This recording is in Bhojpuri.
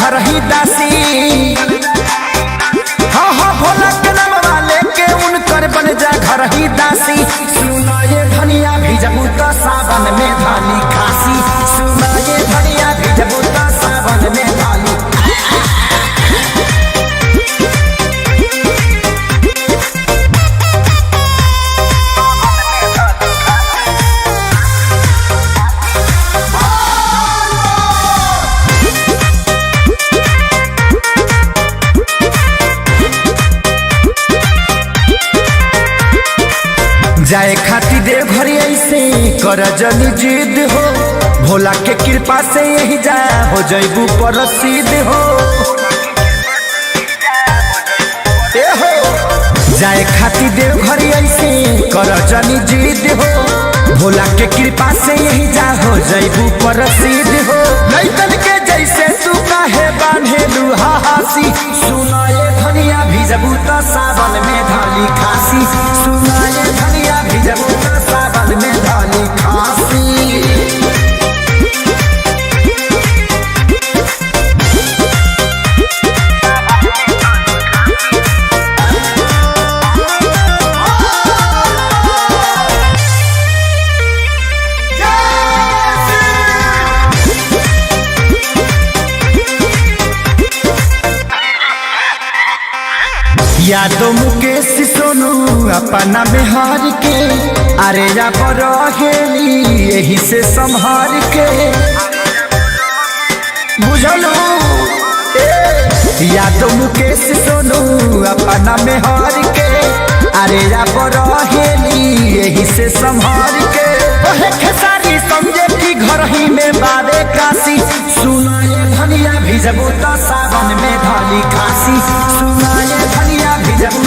घर ही दासी हाँ हाँ भोला के नाम वाले के उनकर बन जा घर ही दासी। सुना ये धनिया भिजबू तो सावन में धानी खासी। सुना ये धनिया भिजबू तो सावन में धानी। जाए खाती देव घर ऐसे कर जनी जिद हो। भोला के कृपा से यही जा हो जैबू प्रसिद्ध हो। जाए खाती देव घर ऐसे कर जनी जिद हो। भोला के कृपा से यही जा हो जैबू प्रसिद्ध हो। लइकन के जैसे तू काहे बांधे लुहासी। सुना ये धनिया भिजबू तो सावन में धानी खासी। सुना ये धनिया भिजबू तो सावन में धानी खासी। यादो मुकेश सोनू अपना में हार के अरे जा रहेली यही से संभार के बुझलो। यादो मुकेश सोनू अपना में हार के अरे जा रहेली यही से संभार के। खेसारी समझे की घर ही में बाबे काशी। सुना ये धनिया भिजबू तो सावन में धानी खासी। सुना ये धनिया भिजबू